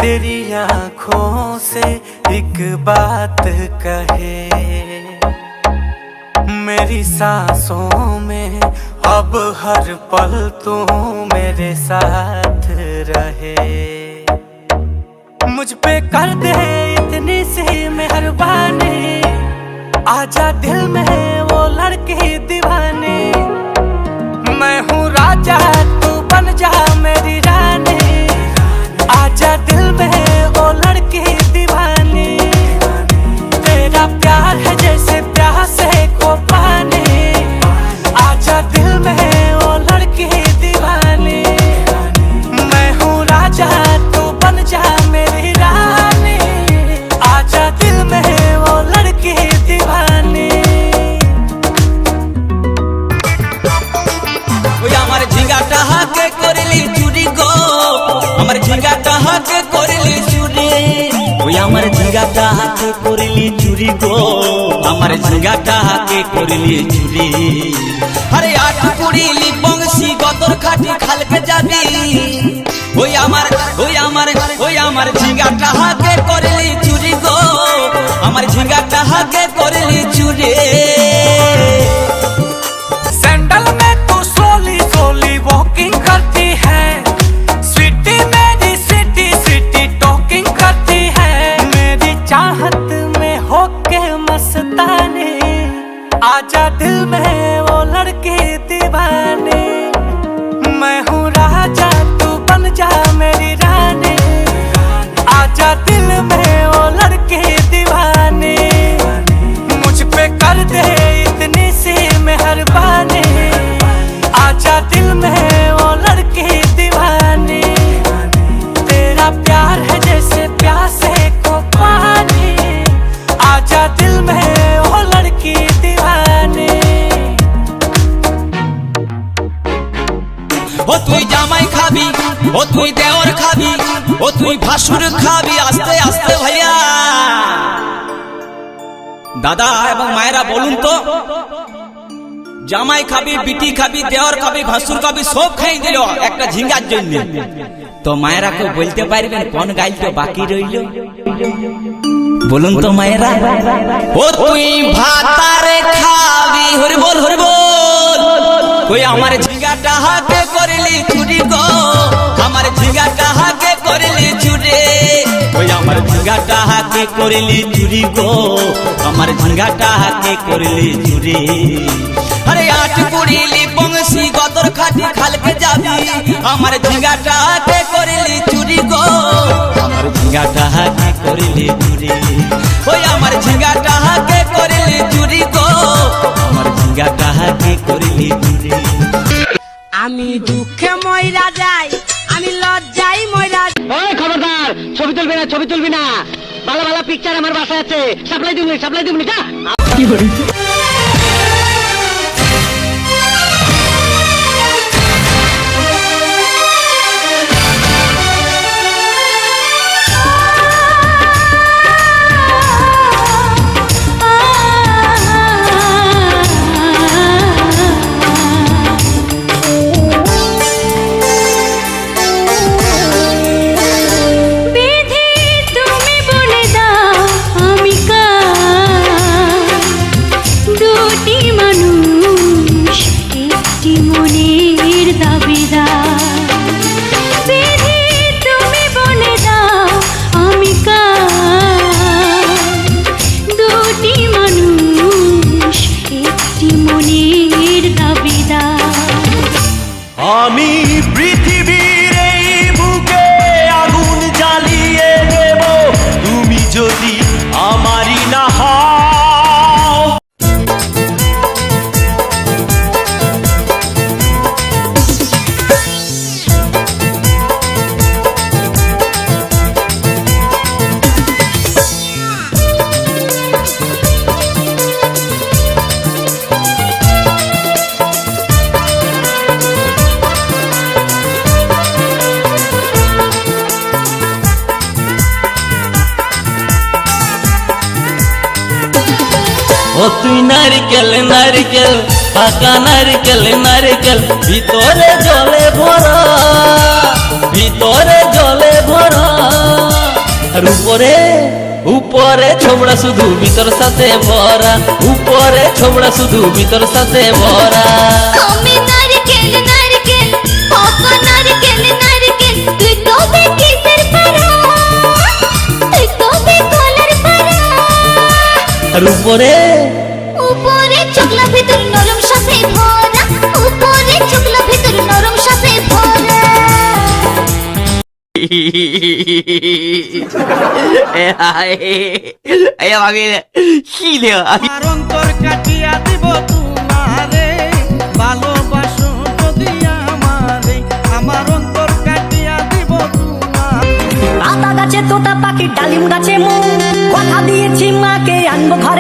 तेरी आंखों से एक बात कहे, मेरी सांसों में अब हर पल तू मेरे साथ रहे। मुझ पे कर दे इतनी सी मेहरबानी, आजा दिल में वो लड़की दीवानी। मैं हूँ राजा तू बन जा मेरी रानी, आजा दिल में वो लड़की दीवानी। तेरा प्यार है जैसे प्यासे को पानी, आजा दिल में वो लड़की दीवानी। मैं हूँ राजा तू बन जा मेरी रानी, आजा दिल में वो लड़की दीवानी। আমার ঝিঙ্গাটা হাতে করলি চুরি গো, আমার ঝিঙ্গাটা হাতে করলি চুরি। ওই আমার ঝিঙ্গাটা হাতে করলি চুরি গো, আমার ঝিঙ্গাটা হাতে করলি চুরি। আরে আট কুড়িলি বংশী গতর খাটি খালকে যাবি। ওই আমার ঝিঙ্গাটা হাতে করলি চুরি গো, আমার ঝিঙ্গাটা হাতে করলি চুরি। सैंडल में तू सोली सोली वॉकिंग करती है, स्वीटी मेरी सिटी सिटी टॉकिंग करती है। मेरी चाहत में होके मस्तानी, आजा दिल में वो लड़की दीवानी। मैं हूँ राजा तू बन जा मेरी रानी, आजा दिल में वो लड़की दीवानी। मुझ पे कर दे इतनी सी मेहरबानी, आजा दिल में वो लड़की दीवानी। तेरा प्यार है जैसे प्यासे को पानी, आजा दिल में वो लड़की दीवानी। ও তুই জামাই খাবি, ও তুই দেওর খাবি, ও তুই ভাসুর খাবি। আস্তে আস্তে ভাইয়া দাদা এবং মায়েরা বলুন তো, জামাই খাবি, বিটি খাবি, দেওর খাবি, ভাসুর খাবি, সব খাই দিল একটা ঝিঙ্গার জন্য। তো মায়েরা কেউ বলতে পারবেন কোন গাইলটা বাকি রইল? বলুন তো মায়েরা। ও তুই ভাতারে খাবি, হরি বল হরি বল। ওই আমার ঝিঙ্গাটা হাতে করলি চুরি গো, আমার ঝিঙ্গাটা হাতে করলি চুরি। ওই আমার ঝিঙ্গাটা হাতে করলি চুরি গো, আমার ঝিঙ্গাটা হাতে করলি চুরি। আরে আট কুড়িলি বংশী গতর খাটি খালকে যাবি। আমার ঝিঙ্গাটা হাতে করলি চুরি গো, আমার ঝিঙ্গাটা হাতে করলি চুরি। ওই আমার ঝিঙ্গাটা হাতে করলি চুরি গো, আমার ঝিঙ্গাটা হাতে করলি চুরি। আমি দুঃখে ময়রা যাই, আমি লজ্জাই ময়রা। ওই খবরদার, ছবি তুলবি না, ছবি তুলবি না। ভালো ভালো পিকচার আমার বাসায় আছে, সাপ্লাই দিবনি যা। কি করি আমি পৃথিবীর এই বুকে আগুন জ্বালিয়ে দেব, তুমি যদি আমারই না হও। ও তুই নারকেল নারকেল পাকা নারকেল নারকেল ভিতরে জলে ভরা ভিতরে জলে ভরা আর উপরে উপরে ছোবড়া শুধু ভিতর সাথে ভরা, উপরে ছোবড়া শুধু ভিতর সাথে ভরা। আমি নারকেল নারকেল পাকা নারকেল নারকেল তুই তবে কিসের পারা, তুই তবে কলার পারা। আর উপরে উপরে চকলা ভিতর নরম সাথে ভরা, উপরে চকলা ভিতর নরম সাথে ভরা। আমার অন্তর কাটিয়া দিব তোমারে, ভালোবাসো যদি আমারে, আমার অন্তর কাটিয়া দিব তোমারে। আতা গাছে তোতা পাখি ডালিম গাছে মো, কথা দিয়েছি মাকে আনবো ঘরে।